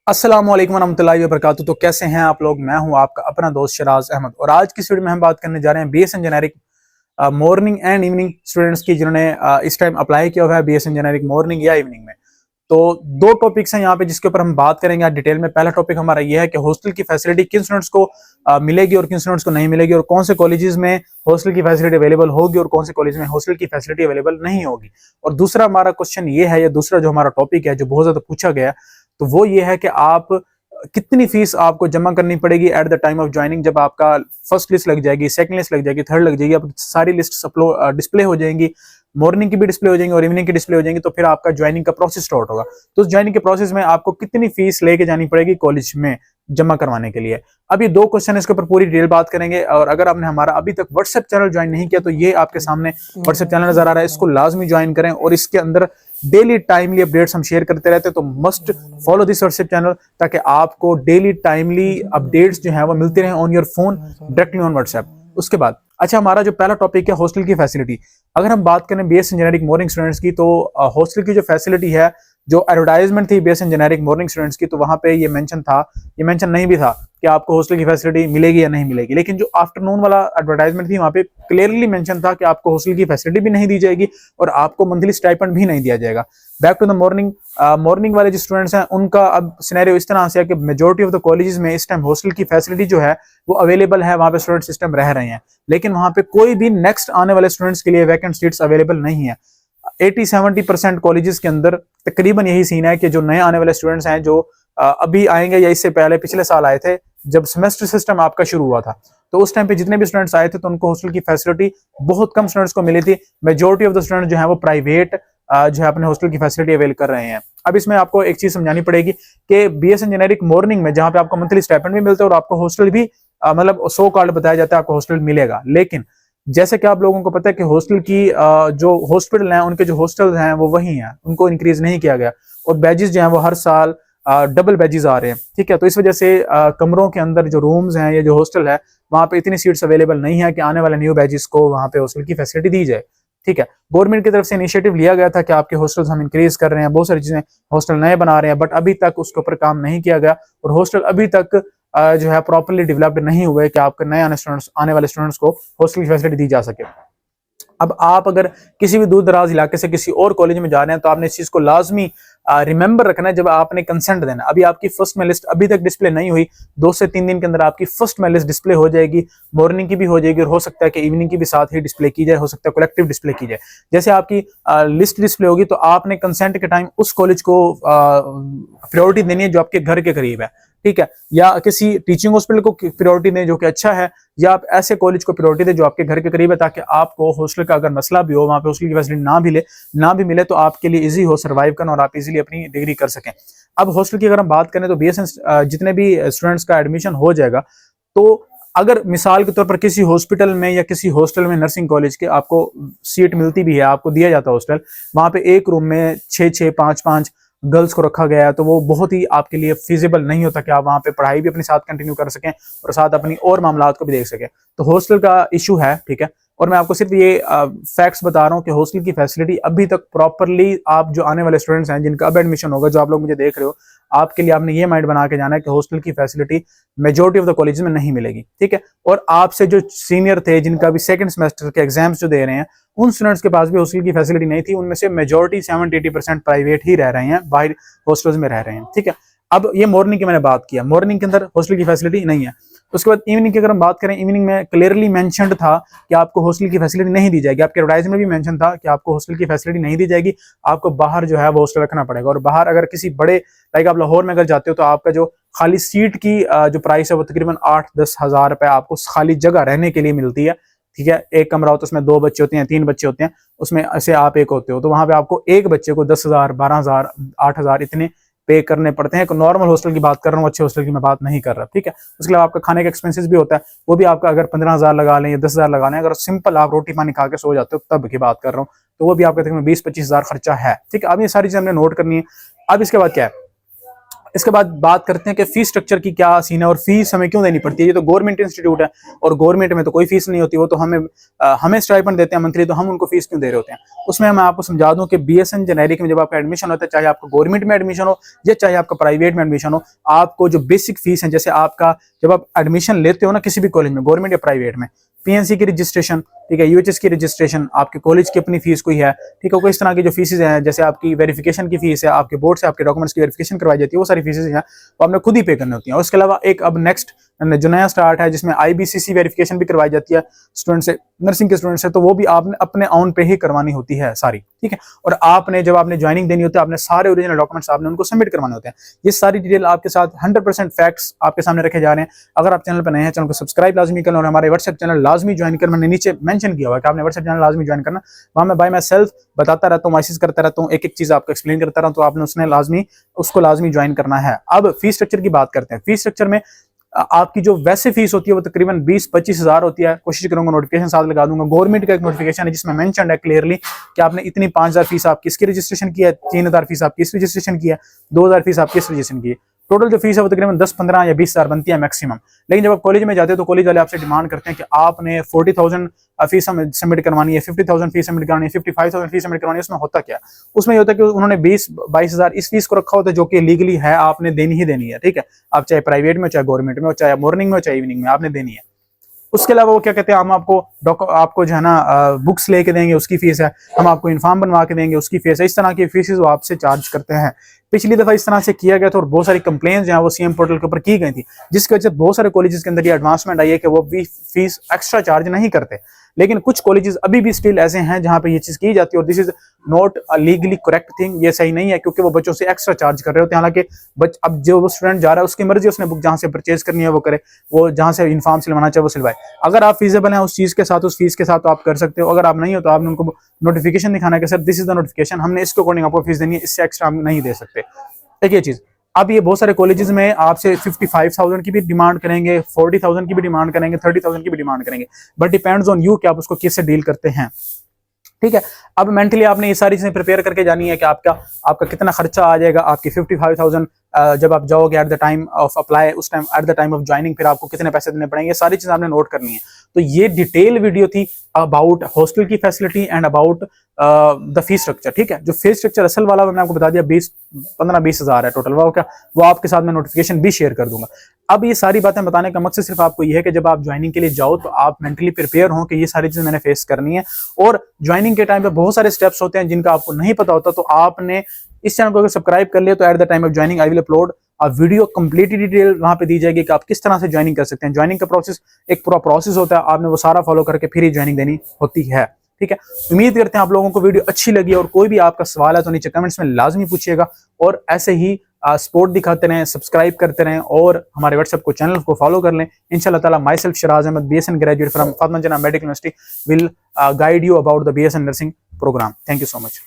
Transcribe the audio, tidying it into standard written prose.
अस्सलाम वालेकुम रहमतुल्लाहि व बरकातुहू। तो कैसे हैं आप लोग। मैं हूं आपका अपना दोस्त शराज अहमद और आज की इस वीडियो में हम बात करने जा रहे हैं BSN generic morning and evening students की जिन्होंने इस टाइम अप्लाई किया हुआ है बीएसएन जेनेरिक मॉर्निंग या इवनिंग में। तो दो टॉपिक्स हैं यहाँ पे जिसके ऊपर हम बात करेंगे आज डिटेल में। पहला टॉपिक हमारा ये है कि हॉस्टल की फैसिलिटी किन स्टूडेंट्स को मिलेगी और किन स्टूडेंट्स को नहीं मिलेगी, और कौन से कॉलेजेस में हॉस्टल की फैसिलिटी अवेलेबल होगी और कौन से कॉलेज में हॉस्टल की फैसिलिटी अवेलेबल नहीं होगी। और दूसरा हमारा क्वेश्चन ये है, या दूसरा जो हमारा टॉपिक है जो बहुत ज्यादा पूछा गया, तो वो ये है कि आप कितनी फीस आपको जमा करनी पड़ेगी eight the time of joining. जब आपका फर्स्ट लिस्ट लग जाएगी, सेकंड लिस्ट लग जाएगी, थर्ड लग जाएगी, आपकी सारी लिस्ट डिस्प्ले हो जाएंगी, मॉर्निंग की भी डिस्प्ले हो जाएंगी और इवनिंग की डिस्प्ले हो जाएंगी, तो फिर आपका ज्वाइनिंग का प्रोसेस स्टार्ट होगा। तो उस ज्वाइनिंग के प्रोसेस में आपको कितनी फीस लेके जानी पड़ेगी कॉलेज में जमा करवाने के लिए। अब ये दो क्वेश्चन इसके ऊपर पूरी डिटेल बात करेंगे। और अगर आपने हमारा अभी तक व्हाट्सएप चैनल ज्वाइन नहीं किया तो ये आपके सामने व्हाट्सएप चैनल नजर आ रहा है, इसको लाजमी ज्वाइन करें और इसके अंदर डेली टाइमली अपडेट्स हम शेयर करते रहते हैं। तो must follow this WhatsApp channel ताकि आपको डेली टाइमली अपडेट्स जो है वो मिलते रहे on your phone directly on WhatsApp. उसके बाद अच्छा, हमारा जो पहला टॉपिक है हॉस्टल की फैसिलिटी। अगर हम बात करें बीएसएन जेनेरिक मॉर्निंग स्टूडेंट्स की, तो हॉस्टल की जो फैसिलिटी है, जो एडवर्टाइजमेंट थी बीएसएन जेनेरिक मॉर्निंग स्टूडेंट्स की, तो वहां पे ये मेंशन था, ये मेंशन नहीं भी था कि आपको हॉस्टल की फैसिलिटी मिलेगी या नहीं मिलेगी। लेकिन जो आफ्टरनून वाला एडवर्टाइजमेंट थी वहां पे क्लियरली मेंशन था कि आपको हॉस्टल की फैसिलिटी भी नहीं दी जाएगी और आपको मंथली स्टाइपेंड भी नहीं दिया जाएगा। Back to the morning, morning वाले जो स्टूडेंट्स हैं उनका अब सिनेरियो इस तरह से है कि मेजोरिटी ऑफ द कॉलेजेस में इस टाइम हॉस्टल की फैसिलिटी जो है वो अवेलेबल है, वहां पे स्टूडेंट सिस्टम रह रहे हैं, लेकिन वहां पे कोई भी नेक्स्ट आने वाले स्टूडेंट्स के लिए वैकेंट सीट्स अवेलेबल नहीं है। 80-70% कॉलेजेस के अंदर तकरीबन यही सीन है कि जो नए आने वाले स्टूडेंट्स हैं, जो अभी आएंगे या इससे पहले पिछले साल आए थे, जब सेमेस्टर सिस्टम आपका शुरू हुआ था, तो उस टाइम पे जितने भी स्टूडेंट्स आए थे तो उनको हॉस्टल की फैसिलिटी बहुत कम स्टूडेंट्स को मिली थी। मेजोरिटी ऑफ द स्टूडेंट जो है वो प्राइवेट जो है अपने हॉस्टल की फैसिलिटी अवेल कर रहे हैं। अब इसमें आपको एक चीज समझानी पड़ेगी कि बीएसएन जेनेरिक मॉर्निंग में जहां पे आपको मंथली स्टाइपेंड भी मिलता है और आपको हॉस्टल भी मतलब सो कॉल्ड बताया जाता है आपको हॉस्टल मिलेगा, लेकिन जैसे कि आप लोगों को पता है कि हॉस्टल की जो हॉस्पिटल हैं उनके जो हॉस्टल हैं वो वही हैं, उनको इंक्रीज नहीं किया गया और बैजेस जो हैं वो हर साल डबल बैजेस आ रहे हैं। ठीक है, तो इस वजह से कमरों के अंदर जो रूम्स हैं या जो हॉस्टल है वहां पे इतनी सीट्स अवेलेबल नहीं है कि आने वाले न्यू बैजेस को वहां पे हॉस्टल की फैसिलिटी दी जाए। ठीक है, गवर्नमेंट की तरफ से इनिशिएटिव लिया गया था कि आपके हॉस्टल्स हम इंक्रीज कर रहे हैं, बहुत सारी चीजें हॉस्टल नए बना रहे हैं, बट अभी तक उसके ऊपर काम नहीं किया गया और हॉस्टल अभी तक जो है प्रॉपर्ली डेवलप्ड नहीं हुए कि आपके नए आने वाले स्टूडेंट्स को हॉस्टल की फैसिलिटी दी जा सके। अब आप अगर किसी भी दूर दराज इलाके से किसी और कॉलेज में जा रहे हैं तो आपने इस चीज को लाजमी रिमेंबर रखना है जब आपने कंसेंट देना। अभी आपकी फर्स्ट में लिस्ट अभी तक डिस्प्ले नहीं हुई, 2 से 3 दिन के अंदर आपकी फर्स्ट में लिस्ट डिस्प्ले हो जाएगी, मॉर्निंग की भी हो जाएगी और हो सकता है कि इवनिंग की भी साथ ही डिस्प्ले की जाए, हो सकता है कलेक्टिव डिस्प्ले की जाए। जैसे आपकी लिस्ट डिस्प्ले होगी तो आपने कंसेंट के टाइम उस कॉलेज को प्रायोरिटी देनी है जो आपके घर के करीब है। ठीक है, या किसी टीचिंग हॉस्पिटल को प्रायोरिटी दें जो कि अच्छा है, या आप ऐसे कॉलेज को प्रायोरिटी दें जो आपके घर के करीब है, ताकि आपको हॉस्टल का अगर मसला भी हो, वहां पे हॉस्टल की फैसिलिटी ना भी मिले तो आपके लिए इजी हो सर्वाइव करना और आप इजीली अपनी डिग्री कर सकें। अब हॉस्टल की अगर हम बात करें तो बीएसएन जितने भी स्टूडेंट्स का एडमिशन हो जाएगा, तो अगर मिसाल के तौर पर किसी हॉस्पिटल में या किसी हॉस्टल में नर्सिंग कॉलेज के आपको सीट मिलती भी है, आपको दिया जाता है हॉस्टल, वहां पे एक रूम में 6-6, 5-5 गर्ल्स को रखा गया है, तो वो बहुत ही आपके लिए फिजिबल नहीं होता कि आप वहां पे पढ़ाई भी अपने साथ कंटिन्यू कर सकें और साथ अपनी और मामलात को भी देख सकें। तो हॉस्टल का इशू है। ठीक है, और मैं आपको सिर्फ ये फैक्ट्स बता रहा हूँ कि हॉस्टल की फैसिलिटी अभी तक प्रॉपरली, आप जो आने वाले स्टूडेंट्स हैं जिनका अब एडमिशन होगा, जो आप लोग मुझे देख रहे हो, आपके लिए आपने ये माइंड बना के जाना है कि हॉस्टल की facility majority of the college में नहीं मिलेगी। ठीक है, और आपसे जो सीनियर थे जिनका भी सेकंड सेमेस्टर के एग्जाम्स जो दे रहे हैं, उन स्टूडेंट्स के पास भी हॉस्टल की फैसिलिटी नहीं थी। उनमें से मेजोरिटी 70-80% प्राइवेट ही रह रहे हैं, बाहर हॉस्टल्स में रह रहे हैं। ठीक है, अब ये मॉर्निंग की मैंने बात किया, मॉर्निंग के अंदर हॉस्टल की फैसिलिटी नहीं है। उसके बाद इवनिंग की अगर हम बात करें, इवनिंग में क्लियरली मेंशन्ड था कि आपको हॉस्टल की फैसिलिटी नहीं दी जाएगी। आपके एडवर्टाइजमेंट में भी मेंशन था कि आपको हॉस्टल की फैसिलिटी नहीं दी जाएगी, आपको बाहर जो है वो हॉस्टल रखना पड़ेगा। और बाहर अगर किसी बड़े, लाइक आप लाहौर में अगर जाते हो तो आपका जो खाली सीट की जो प्राइस है वो तकरीबन 8-10 हज़ार रुपए आपको खाली जगह रहने के लिए मिलती है। ठीक है, एक कमरा होता है, उसमें 2 बच्चे होते हैं, 3 बच्चे होते हैं, उसमें ऐसे आप एक होते हो, तो वहां पे आपको एक बच्चे को 10,000, 12,000, 8,000 इतने पे करने पड़ते हैं। नॉर्मल हॉस्टल की बात कर रहा हूँ, अच्छे हॉस्टल की मैं बात नहीं कर रहा। ठीक है, उसके अलावा आपका खाने का एक्सपेंसेस भी होता है, वो भी आपका अगर 15,000 लगा लें या 10,000 लगा लें, अगर सिंपल आप रोटी पानी खा के सो जाते हो तब की बात कर रहा हूँ, तो वो भी आपका तकरीबन 20-25 हज़ार खर्चा है। ठीक है, अब ये सारी चीजें हमने नोट करनी है। अब इसके बाद क्या है, इसके बाद बात करते हैं कि फीस स्ट्रक्चर की क्या सीन है और फीस हमें क्यों देनी पड़ती है। ये तो गवर्नमेंट इंस्टीट्यूट है और गवर्नमेंट में तो कोई फीस नहीं होती, वो तो हमें स्टाइपेंड देते हैं मंथली, तो हम उनको फीस क्यों दे रहे होते हैं। उसमें मैं आपको समझा दूं कि बीएसएन जेनेरिक में जब आपका एडमिशन होता है, चाहे आपका गवर्नमेंट में एडमिशन हो या चाहे आपका प्राइवेट में एडमिशन हो, आपको जो बेसिक फीस है, जैसे आपका जब आप एडमिशन लेते हो ना किसी भी कॉलेज में, गवर्नमेंट या प्राइवेट में, पीएनसी की रजिस्ट्रेशन, ठीक है, यूएचएस की रजिस्ट्रेशन, आपके कॉलेज की अपनी फीस कोई है, ठीक है, कोई इस तरह की जो फीसेज हैं, जैसे आपकी वेरिफिकेशन की फीस है, आपके बोर्ड से आपके डॉक्यूमेंट्स की वेरिफिकेशन करवाई जाती है, वो सारी फीसेज हैं वो आपने खुद ही पे करनी होती हैं। उसके अलावा एक अब नेक्स्ट जो नया स्टार्ट है जिसमें आईबीसीसी वेरिफिकेशन भी करवाई जाती है स्टूडेंट से, नर्सिंग के स्टूडेंट से, तो वो भी आपने अपने ऑन पे ही करवानी होती है सारी, ठीक है। और आपने जब आपने ज्वाइनिंग देनी होती है, आपने सारे ओरिजिनल डॉक्यूमेंट्स आपने उनको सबमिट करवाने होते हैं। ये सारी डिटेल आपके साथ 100% फैक्ट्स आपके सामने रखे जा रहे हैं। अगर आप चैनल पर नए हैं, चैनल को सब्सक्राइब लाजमी करें और हमारे व्हाट्सएप चैनल लाजमी ज्वाइन कर, मैंने नीचे मेंशन किया हुआ है कि आपने व्हाट्सएप चैनल लाजमी ज्वाइन करना। वहां मैं बाय माई सेल्फ बताता रहता हूँ, मैसेज करता रहता हूँ, एक एक चीज आपको एक्सप्लेन करता रहता हूँ, तो आपने उसको लाजमी ज्वाइन करना है। अब फीस स्ट्रक्चर की बात करते हैं। फीस स्ट्रक्चर में आपकी जो वैसे फीस होती है वो तकरीबन 20-25 हज़ार होती है। कोशिश करूंगा नोटिफिकेशन साथ लगा दूंगा। गवर्नमेंट का एक नोटिफिकेशन है जिसमें मेंशन है क्लियरली कि आपने इतनी 5,000 फीस आप किसकी रजिस्ट्रेशन की है, 3,000 फीस आप किस रजिस्ट्रेशन की है, 2,000 फीस आप किस रजिस्ट्रेशन की है। टोटल जो फीस है वो तकरीबन 10-15 या 20 हज़ार बनती है मैक्सिमम। लेकिन जब आप कॉलेज में जाते हो तो कॉलेज वाले आपसे डिमांड करते हैं कि आपने 40,000 फीस सबमिट करवानी है, 50,000 फीस सबमिट करवानी है, 55,000 फीस सबमिट करवानी है। उसमें होता क्या, उसमें ये होता है कि उन्होंने 20-22 हज़ार इस फीस को रखा होता है जो कि लीगली है, आपने देनी ही देनी है, ठीक है। आप चाहे प्राइवेट में, चाहे गवर्नमेंट में, चाहे मॉर्निंग में, चाहे इवनिंग में, आपने देनी है। उसके अलावा वो क्या कहते हैं, हम आपको जो है ना बुक्स लेके देंगे, उसकी फीस है। हम आपको इन्फॉर्म बनवा के देंगे, उसकी फीस है। इस तरह की फीसेस वो आपसे चार्ज करते हैं। पिछली दफा इस तरह से किया गया था और बहुत सारी कंप्लेंट्स जो है वो सीएम पोर्टल के ऊपर की गई थी, जिसकी वजह से बहुत सारे कॉलेजेस के अंदर ये एडवांसमेंट आई है कि वो भी फीस एक्स्ट्रा चार्ज नहीं करते। लेकिन कुछ कॉलेजेस अभी भी स्टिल ऐसे हैं जहां पे ये चीज की जाती है और this is not a legally correct thing. ये सही नहीं है क्योंकि वो बच्चों से एक्स्ट्रा चार्ज कर रहे होते हैं। हालांकि अब जो वो स्टूडेंट जा रहा है उसकी मर्जी, उसने बुक जहां से परचेज करनी है वो करे, वो जहां से इन्फॉर्म सिलवाना चाहे वो सिलवाए। अगर आप फिजिबल हैं उस चीज के साथ, उस फीस के साथ, तो आप कर सकते हो। अगर आप नहीं हो तो आपने उनको नोटिफिकेशन दिखाना है कि sir this is the notification, हमने इसके अकॉर्डिंग आपको फीस देनी है, इससे एक्स्ट्रा हम नहीं दे सकते। एक ये चीज। अब ये बहुत सारे कॉलेजेस में आपसे 55,000 की भी डिमांड करेंगे, 40,000 की भी डिमांड करेंगे, 30,000 की भी डिमांड करेंगे, बट डिपेंड्स ऑन यू कि आप उसको किससे डील करते हैं, ठीक है। अब मेंटली आपने ये सारी चीजें प्रिपेयर करके जानी है कि आपका कितना खर्चा आ जाएगा, आपकी 55,000 जब आप जाओगे at the time of apply, उस time at the time of joining फिर आपको कितने पैसे देने पड़ेंगे, सारी चीजें आपने नोट करनी है। तो ये डिटेल वीडियो थी अबाउट हॉस्टल की facility and about the fees structure, ठीक है। जो फीस स्ट्रक्चर असल वाला मैंने आपको बता दिया 15-20 हज़ार है टोटल, वो आपके साथ मैं नोटिफिकेशन भी शेयर कर दूंगा। अब ये सारी बातें बताने का मकसद सिर्फ आपको ये है कि जब आप ज्वाइनिंग के लिए जाओ तो आप मेंटली प्रिपेयर हो कि ये सारी चीजें मैंने फेस करनी है। और ज्वाइनिंग के टाइम पे बहुत सारे स्टेप्स होते हैं जिनका आपको नहीं पता होता, तो आपने इस चैनल को अगर सब्सक्राइब कर लिया तो eight the time of joining I will upload a video completely detail वहां पे दी जाएगी कि आप किस तरह से ज्वाइनिंग कर सकते हैं। ज्वाइनिंग का प्रोसेस एक पूरा प्रोसेस होता है, आपने वो सारा फॉलो करके फिर ही ज्वाइनिंग देनी होती है, ठीक है। उम्मीद करते हैं आप लोगों को वीडियो अच्छी लगी और कोई भी आपका सवाल है तो नीचे कमेंट्स में लाजमी पूछिएगा। और ऐसे ही सपोर्ट दिखाते रहें, सब्सक्राइब करते रहें और हमारे व्हाट्सएप को चैनल को फॉलो कर लें। इंशाल्लाह ताला myself Sharaz Ahmad, BSN graduate from Fatima Jinnah medical university, will guide you about the BSN nursing programme. Thank you so much.